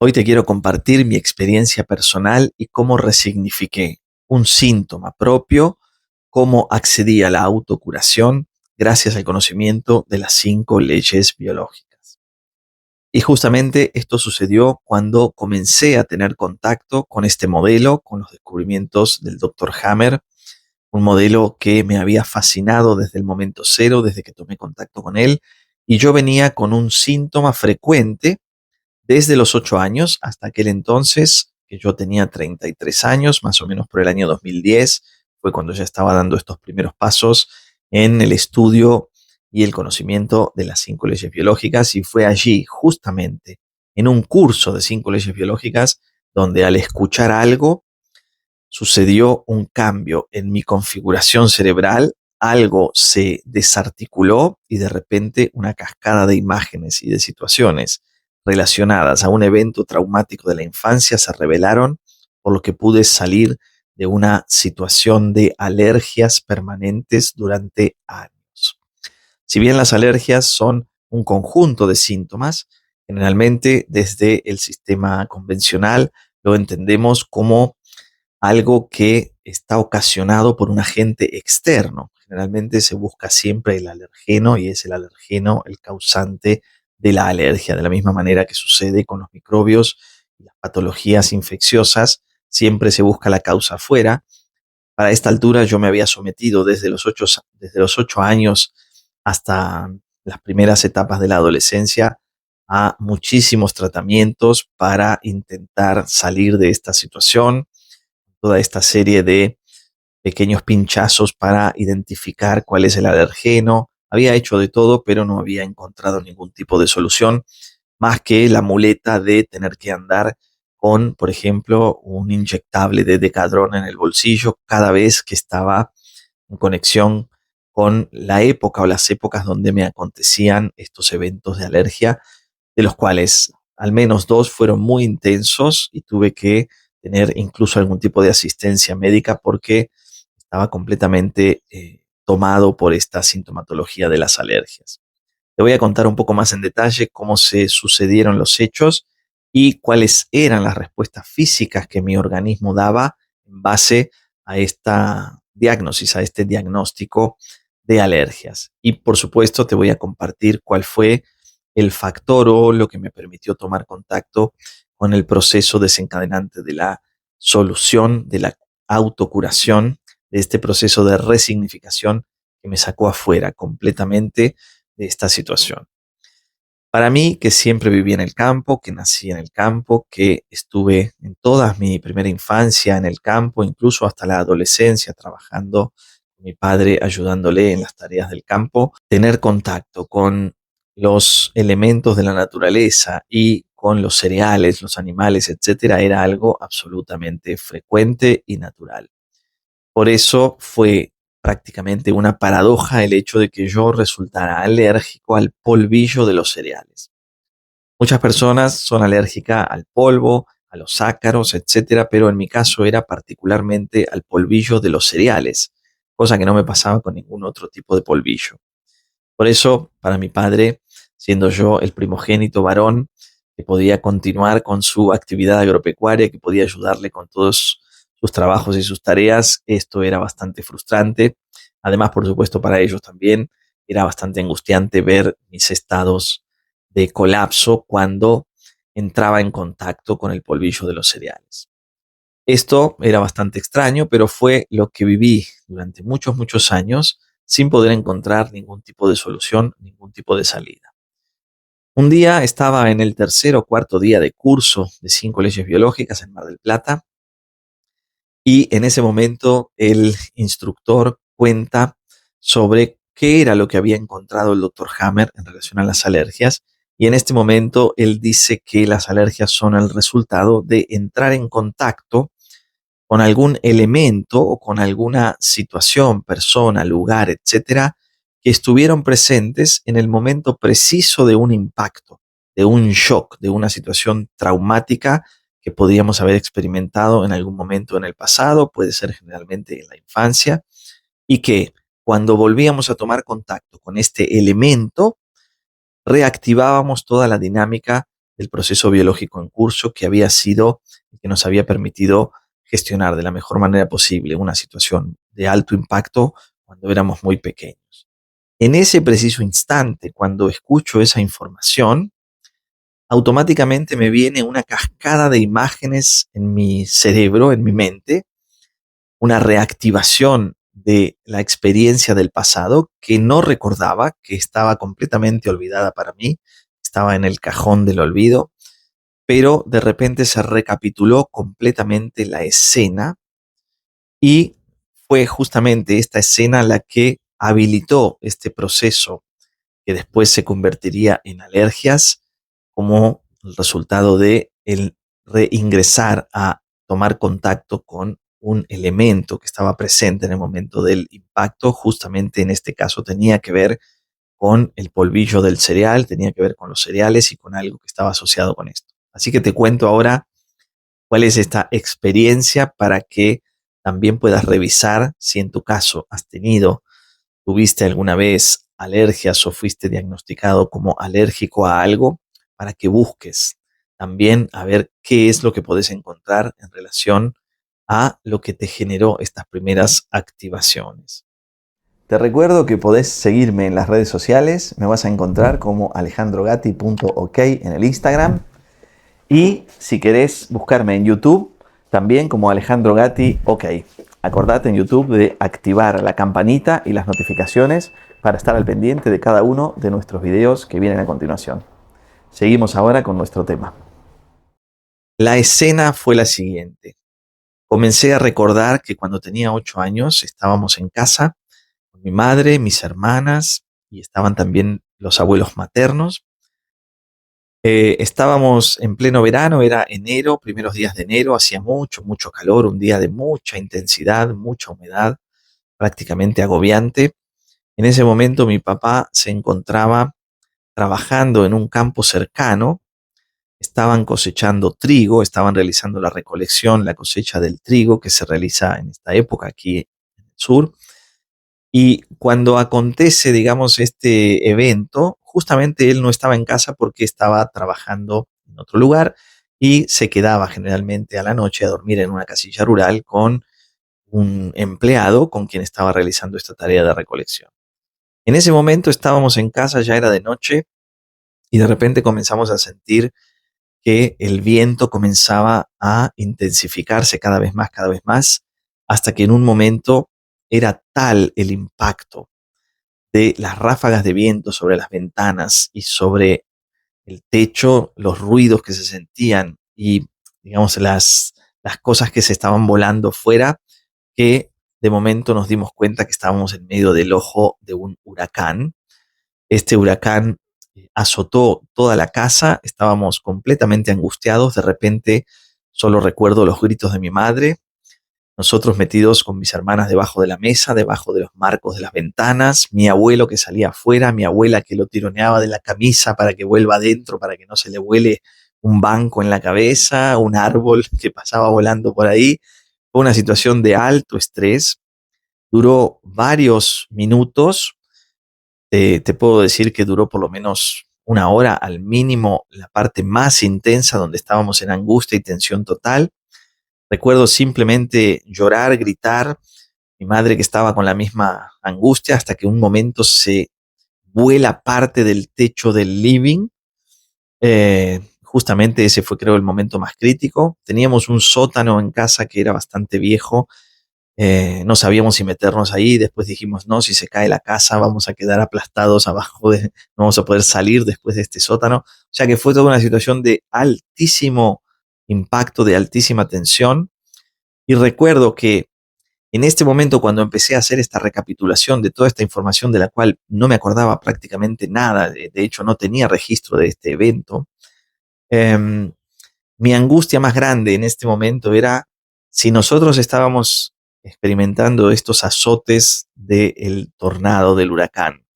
Hoy te quiero compartir mi experiencia personal y cómo resignifiqué un síntoma propio, cómo accedí a la autocuración gracias al conocimiento de las 5 leyes biológicas. Y justamente esto sucedió cuando comencé a tener contacto con este modelo, con los descubrimientos del Dr. Hammer, un modelo que me había fascinado desde el momento cero, desde que tomé contacto con él, y yo venía con un síntoma frecuente desde los 8 años hasta aquel entonces, que yo tenía 33 años, más o menos por el año 2010, fue cuando ya estaba dando estos primeros pasos en el estudio y el conocimiento de las 5 leyes biológicas, y fue allí, justamente, en un curso de 5 leyes biológicas, donde al escuchar algo sucedió un cambio en mi configuración cerebral, algo se desarticuló y de repente una cascada de imágenes y de situaciones relacionadas a un evento traumático de la infancia se revelaron, por lo que pude salir de una situación de alergias permanentes durante años. Si bien las alergias son un conjunto de síntomas, generalmente desde el sistema convencional lo entendemos como algo que está ocasionado por un agente externo. Generalmente se busca siempre el alergeno y es el alergeno el causante de la alergia. De la misma manera que sucede con los microbios y las patologías infecciosas, siempre se busca la causa afuera. Para esta altura yo me había sometido desde los 8 años hasta las primeras etapas de la adolescencia a muchísimos tratamientos para intentar salir de esta situación, toda esta serie de pequeños pinchazos para identificar cuál es el alergeno. Había hecho de todo, pero no había encontrado ningún tipo de solución, más que la muleta de tener que andar con, por ejemplo, un inyectable de Decadron en el bolsillo cada vez que estaba en conexión con la época o las épocas donde me acontecían estos eventos de alergia, de los cuales al menos 2 fueron muy intensos y tuve que tener incluso algún tipo de asistencia médica porque estaba completamente tomado por esta sintomatología de las alergias. Te voy a contar un poco más en detalle cómo se sucedieron los hechos y cuáles eran las respuestas físicas que mi organismo daba en base a esta diagnosis, a este diagnóstico de alergias. Y por supuesto te voy a compartir cuál fue el factor o lo que me permitió tomar contacto con el proceso desencadenante de la solución, de la autocuración, de este proceso de resignificación que me sacó afuera completamente de esta situación. Para mí, que siempre viví en el campo, que nací en el campo, que estuve en toda mi primera infancia en el campo, incluso hasta la adolescencia, trabajando con mi padre, ayudándole en las tareas del campo, tener contacto con los elementos de la naturaleza y con los cereales, los animales, etcétera, era algo absolutamente frecuente y natural. Por eso fue prácticamente una paradoja el hecho de que yo resultara alérgico al polvillo de los cereales. Muchas personas son alérgicas al polvo, a los ácaros, etcétera, pero en mi caso era particularmente al polvillo de los cereales, cosa que no me pasaba con ningún otro tipo de polvillo. Por eso, para mi padre, siendo yo el primogénito varón, que podía continuar con su actividad agropecuaria, que podía ayudarle con todos sus trabajos y sus tareas, esto era bastante frustrante. Además, por supuesto, para ellos también era bastante angustiante ver mis estados de colapso cuando entraba en contacto con el polvillo de los cereales. Esto era bastante extraño, pero fue lo que viví durante muchos, muchos años sin poder encontrar ningún tipo de solución, ningún tipo de salida. Un día estaba en el tercer o cuarto día de curso de 5 leyes biológicas en Mar del Plata y en ese momento el instructor cuenta sobre qué era lo que había encontrado el doctor Hammer en relación a las alergias, y en este momento él dice que las alergias son el resultado de entrar en contacto con algún elemento o con alguna situación, persona, lugar, etcétera, que estuvieron presentes en el momento preciso de un impacto, de un shock, de una situación traumática que podríamos haber experimentado en algún momento en el pasado, puede ser generalmente en la infancia, y que cuando volvíamos a tomar contacto con este elemento, reactivábamos toda la dinámica del proceso biológico en curso que había sido y que nos había permitido gestionar de la mejor manera posible una situación de alto impacto cuando éramos muy pequeños. En ese preciso instante, cuando escucho esa información, automáticamente me viene una cascada de imágenes en mi cerebro, en mi mente, una reactivación de la experiencia del pasado que no recordaba, que estaba completamente olvidada para mí, estaba en el cajón del olvido, pero de repente se recapituló completamente la escena y fue justamente esta escena la que habilitó este proceso que después se convertiría en alergias como el resultado de el reingresar a tomar contacto con un elemento que estaba presente en el momento del impacto. Justamente en este caso tenía que ver con el polvillo del cereal, tenía que ver con los cereales y con algo que estaba asociado con esto. Así que te cuento ahora cuál es esta experiencia para que también puedas revisar si en tu caso tuviste alguna vez alergias o fuiste diagnosticado como alérgico a algo, para que busques también a ver qué es lo que podés encontrar en relación a lo que te generó estas primeras activaciones. Te recuerdo que podés seguirme en las redes sociales, me vas a encontrar como alejandrogatti.ok en el Instagram y si querés buscarme en YouTube, también como Alejandro Gatti, ok. Acordate en YouTube de activar la campanita y las notificaciones para estar al pendiente de cada uno de nuestros videos que vienen a continuación. Seguimos ahora con nuestro tema. La escena fue la siguiente. Comencé a recordar que cuando tenía 8 años estábamos en casa con mi madre, mis hermanas y estaban también los abuelos maternos. Estábamos en pleno verano, era enero, primeros días de enero, hacía mucho, mucho calor, un día de mucha intensidad, mucha humedad, prácticamente agobiante. En ese momento mi papá se encontraba trabajando en un campo cercano, estaban cosechando trigo, estaban realizando la recolección, la cosecha del trigo que se realiza en esta época aquí en el sur. Y cuando acontece, digamos, este evento, justamente él no estaba en casa porque estaba trabajando en otro lugar y se quedaba generalmente a la noche a dormir en una casilla rural con un empleado con quien estaba realizando esta tarea de recolección. En ese momento estábamos en casa, ya era de noche y de repente comenzamos a sentir que el viento comenzaba a intensificarse cada vez más, hasta que en un momento era tal el impacto de las ráfagas de viento sobre las ventanas y sobre el techo, los ruidos que se sentían y, digamos, las cosas que se estaban volando fuera, que de momento nos dimos cuenta que estábamos en medio del ojo de un huracán. Este huracán azotó toda la casa, estábamos completamente angustiados, de repente solo recuerdo los gritos de mi madre, nosotros metidos con mis hermanas debajo de la mesa, debajo de los marcos de las ventanas, mi abuelo que salía afuera, mi abuela que lo tironeaba de la camisa para que vuelva adentro, para que no se le vuele un banco en la cabeza, un árbol que pasaba volando por ahí. Fue una situación de alto estrés, duró varios minutos, te puedo decir que duró por lo menos una hora al mínimo, la parte más intensa donde estábamos en angustia y tensión total. Recuerdo simplemente llorar, gritar, mi madre que estaba con la misma angustia hasta que un momento se vuela parte del techo del living. Justamente ese fue creo el momento más crítico. Teníamos un sótano en casa que era bastante viejo. No sabíamos si meternos ahí. Después dijimos, no, si se cae la casa vamos a quedar aplastados abajo, no vamos a poder salir después de este sótano. O sea que fue toda una situación de altísimo impacto, de altísima tensión. Y recuerdo que en este momento, cuando empecé a hacer esta recapitulación de toda esta información de la cual no me acordaba prácticamente nada, de hecho no tenía registro de este evento, em, mi angustia más grande en este momento era si nosotros estábamos experimentando estos azotes del tornado, del huracán.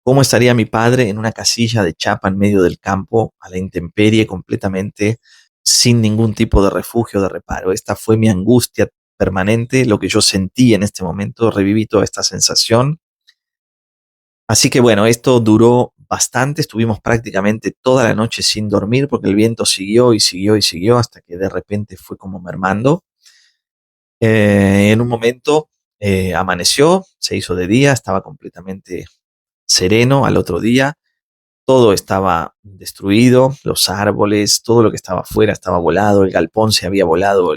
¿Cómo estaría mi padre en una casilla de chapa en medio del campo, a la intemperie, completamente sin ningún tipo de refugio, de reparo? Esta fue mi angustia permanente, lo que yo sentí en este momento, reviví toda esta sensación. Así que bueno, esto duró bastante, estuvimos prácticamente toda la noche sin dormir porque el viento siguió y siguió y siguió hasta que de repente fue como mermando. En un momento amaneció, se hizo de día, estaba completamente sereno al otro día, todo estaba destruido, los árboles, todo lo que estaba afuera estaba volado, el galpón se había volado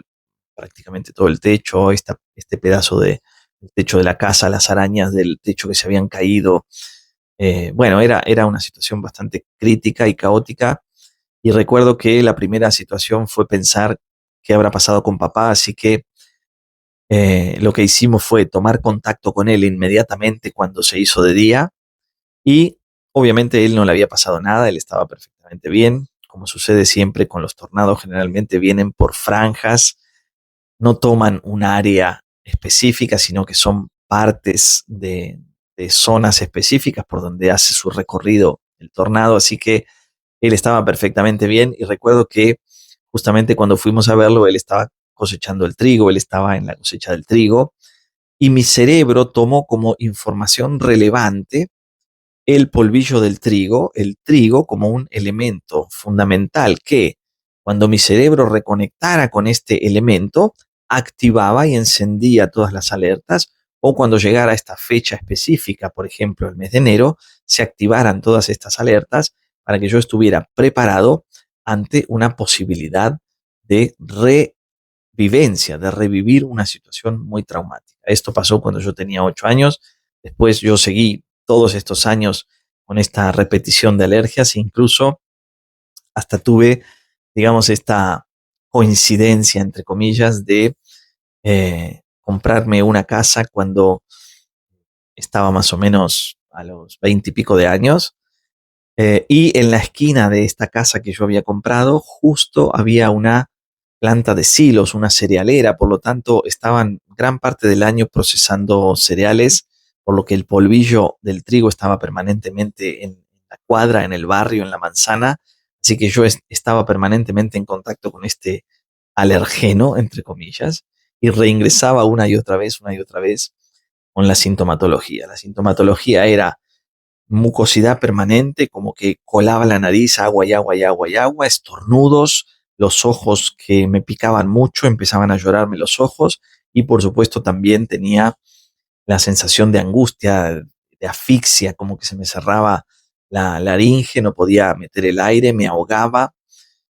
prácticamente todo el techo, este pedazo de el techo de la casa, las arañas del techo que se habían caído. Bueno, era una situación bastante crítica y caótica. Y recuerdo que la primera situación fue pensar qué habrá pasado con papá, así que lo que hicimos fue tomar contacto con él inmediatamente cuando se hizo de día y obviamente él no le había pasado nada, él estaba perfectamente bien. Como sucede siempre con los tornados, generalmente vienen por franjas, no toman un área específica, sino que son partes de zonas específicas por donde hace su recorrido el tornado, así que él estaba perfectamente bien y recuerdo que justamente cuando fuimos a verlo, él estaba cosechando el trigo, él estaba en la cosecha del trigo y mi cerebro tomó como información relevante el polvillo del trigo, el trigo como un elemento fundamental que cuando mi cerebro reconectara con este elemento, activaba y encendía todas las alertas, o cuando llegara esta fecha específica, por ejemplo el mes de enero, se activaran todas estas alertas para que yo estuviera preparado ante una posibilidad de vivencia, de revivir una situación muy traumática. Esto pasó cuando yo tenía 8 años, después yo seguí todos estos años con esta repetición de alergias, incluso hasta tuve, digamos, esta coincidencia, entre comillas, de comprarme una casa cuando estaba más o menos a los 20 y pico de años. Y en la esquina de esta casa que yo había comprado, justo había una planta de silos, una cerealera, por lo tanto estaban gran parte del año procesando cereales, por lo que el polvillo del trigo estaba permanentemente en la cuadra, en el barrio, en la manzana, así que yo estaba permanentemente en contacto con este alergeno, entre comillas, y reingresaba una y otra vez con la sintomatología. La sintomatología era mucosidad permanente, como que colaba la nariz, agua y agua y agua y agua, estornudos, los ojos que me picaban mucho, empezaban a llorarme los ojos y por supuesto también tenía la sensación de angustia, de asfixia, como que se me cerraba la laringe, no podía meter el aire, me ahogaba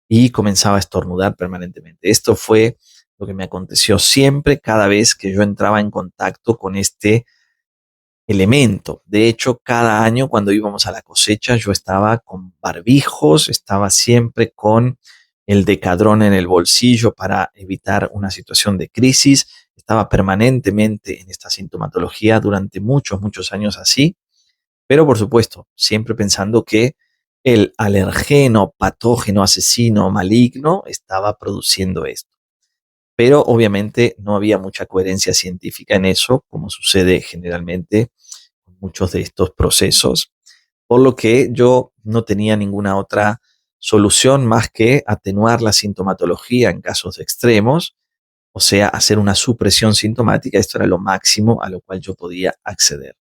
y comenzaba a estornudar permanentemente. Esto fue lo que me aconteció siempre cada vez que yo entraba en contacto con este elemento. De hecho, cada año cuando íbamos a la cosecha yo estaba con barbijos, estaba siempre con el decadrón en el bolsillo para evitar una situación de crisis, estaba permanentemente en esta sintomatología durante muchos, muchos años así, pero por supuesto, siempre pensando que el alergeno, patógeno, asesino, maligno estaba produciendo esto. Pero obviamente no había mucha coherencia científica en eso, como sucede generalmente con muchos de estos procesos, por lo que yo no tenía ninguna otra solución más que atenuar la sintomatología en casos extremos, o sea, hacer una supresión sintomática. Esto era lo máximo a lo cual yo podía acceder.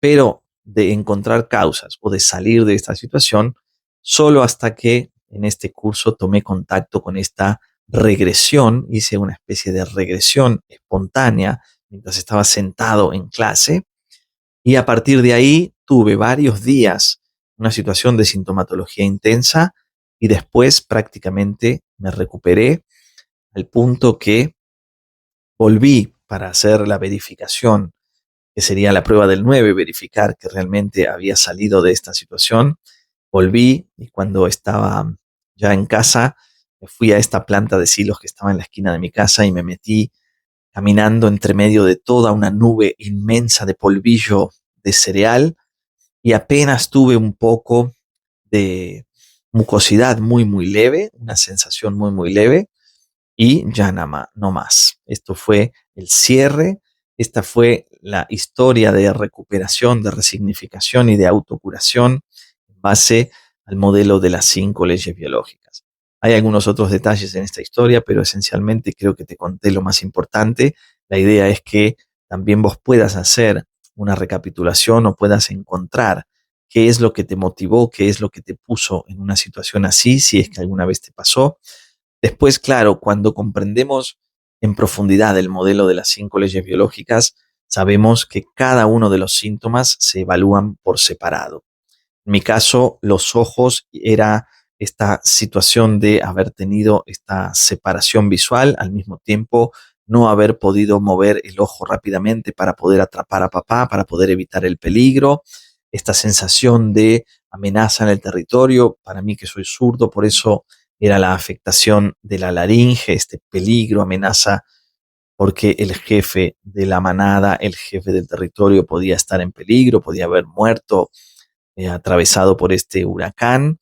Pero de encontrar causas o de salir de esta situación, solo hasta que en este curso tomé contacto con esta regresión, hice una especie de regresión espontánea mientras estaba sentado en clase y a partir de ahí tuve varios días una situación de sintomatología intensa y después prácticamente me recuperé al punto que volví para hacer la verificación, que sería la prueba del 9, verificar que realmente había salido de esta situación. Volví y cuando estaba ya en casa, me fui a esta planta de silos que estaba en la esquina de mi casa y me metí caminando entre medio de toda una nube inmensa de polvillo de cereal y apenas tuve un poco de mucosidad muy, muy leve, una sensación muy, muy leve y ya nada más, no más. Esto fue el cierre, esta fue la historia de recuperación, de resignificación y de autocuración en base al modelo de las 5 leyes biológicas. Hay algunos otros detalles en esta historia, pero esencialmente creo que te conté lo más importante. La idea es que también vos puedas hacer una recapitulación o puedas encontrar qué es lo que te motivó, qué es lo que te puso en una situación así, si es que alguna vez te pasó. Después, claro, cuando comprendemos en profundidad el modelo de las 5 leyes biológicas, sabemos que cada uno de los síntomas se evalúan por separado. En mi caso, los ojos era esta situación de haber tenido esta separación visual, al mismo tiempo no haber podido mover el ojo rápidamente para poder atrapar a papá, para poder evitar el peligro, esta sensación de amenaza en el territorio, para mí que soy zurdo, por eso era la afectación de la laringe, este peligro, amenaza, porque el jefe de la manada, el jefe del territorio podía estar en peligro, podía haber muerto atravesado por este huracán.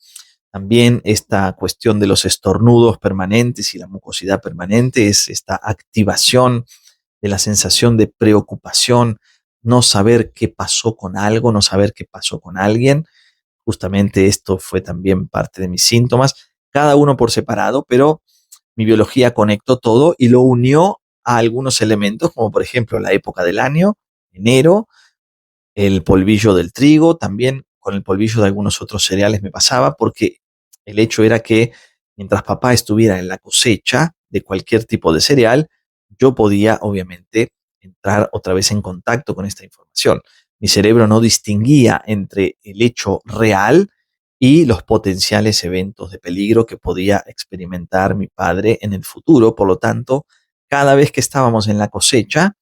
También esta cuestión de los estornudos permanentes y la mucosidad permanente es esta activación de la sensación de preocupación, no saber qué pasó con algo, no saber qué pasó con alguien. Justamente esto fue también parte de mis síntomas, cada uno por separado, pero mi biología conectó todo y lo unió a algunos elementos, como por ejemplo la época del año, enero, el polvillo del trigo, también con el polvillo de algunos otros cereales me pasaba, porque el hecho era que mientras papá estuviera en la cosecha de cualquier tipo de cereal, yo podía obviamente entrar otra vez en contacto con esta información. Mi cerebro no distinguía entre el hecho real y los potenciales eventos de peligro que podía experimentar mi padre en el futuro. Por lo tanto, cada vez que estábamos en la cosecha,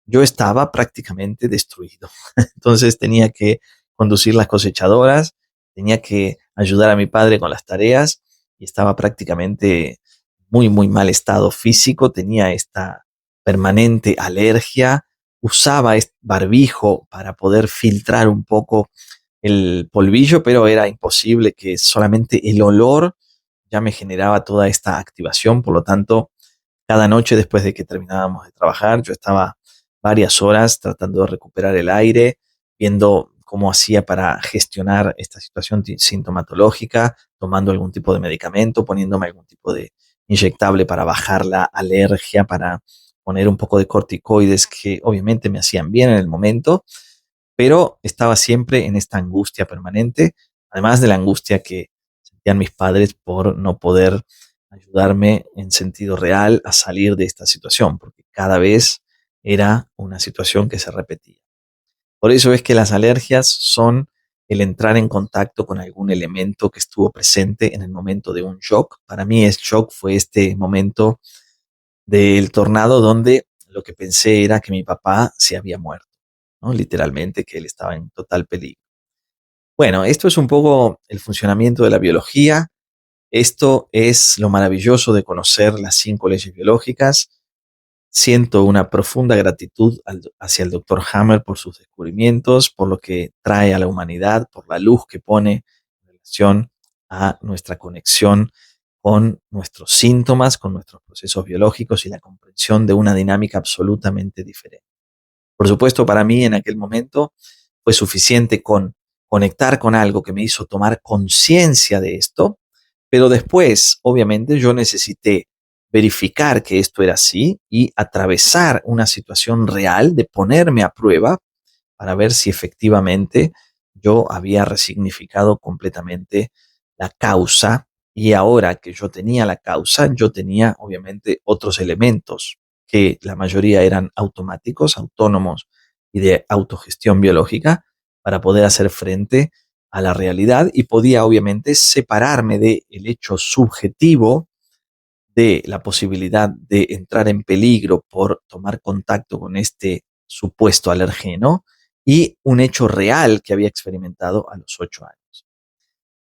yo estaba prácticamente destruido. Entonces tenía que conducir las cosechadoras, tenía que ayudar a mi padre con las tareas y estaba prácticamente muy, muy mal estado físico, tenía esta permanente alergia, usaba este barbijo para poder filtrar un poco el polvillo, pero era imposible, que solamente el olor ya me generaba toda esta activación. Por lo tanto, cada noche después de que terminábamos de trabajar, yo estaba varias horas tratando de recuperar el aire, viendo cómo hacía para gestionar esta situación sintomatológica, tomando algún tipo de medicamento, poniéndome algún tipo de inyectable para bajar la alergia, para poner un poco de corticoides que obviamente me hacían bien en el momento, pero estaba siempre en esta angustia permanente, además de la angustia que sentían mis padres por no poder ayudarme en sentido real a salir de esta situación, porque cada vez era una situación que se repetía. Por eso es que las alergias son el entrar en contacto con algún elemento que estuvo presente en el momento de un shock. Para mí el shock fue este momento del tornado donde lo que pensé era que mi papá se había muerto, ¿no? Literalmente, que él estaba en total peligro. Bueno, esto es un poco el funcionamiento de la biología. Esto es lo maravilloso de conocer las 5 leyes biológicas. Siento una profunda gratitud hacia el doctor Hammer por sus descubrimientos, por lo que trae a la humanidad, por la luz que pone en relación a nuestra conexión con nuestros síntomas, con nuestros procesos biológicos y la comprensión de una dinámica absolutamente diferente. Por supuesto, para mí en aquel momento fue suficiente con conectar con algo que me hizo tomar conciencia de esto, pero después, obviamente, yo necesité verificar que esto era así y atravesar una situación real de ponerme a prueba para ver si efectivamente yo había resignificado completamente la causa, y ahora que yo tenía la causa, yo tenía obviamente otros elementos que la mayoría eran automáticos, autónomos y de autogestión biológica para poder hacer frente a la realidad, y podía obviamente separarme del hecho subjetivo de la posibilidad de entrar en peligro por tomar contacto con este supuesto alergeno y un hecho real que había experimentado a los 8 años.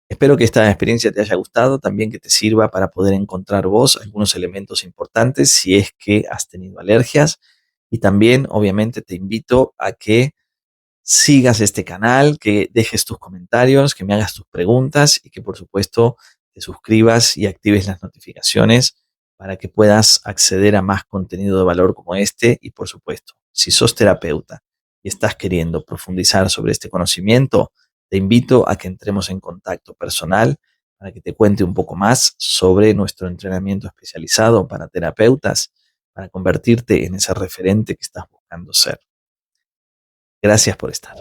Espero que esta experiencia te haya gustado, también que te sirva para poder encontrar vos algunos elementos importantes si es que has tenido alergias, y también obviamente te invito a que sigas este canal, que dejes tus comentarios, que me hagas tus preguntas y que por supuesto te suscribas y actives las notificaciones para que puedas acceder a más contenido de valor como este. Y por supuesto, si sos terapeuta y estás queriendo profundizar sobre este conocimiento, te invito a que entremos en contacto personal para que te cuente un poco más sobre nuestro entrenamiento especializado para terapeutas, para convertirte en ese referente que estás buscando ser. Gracias por estar.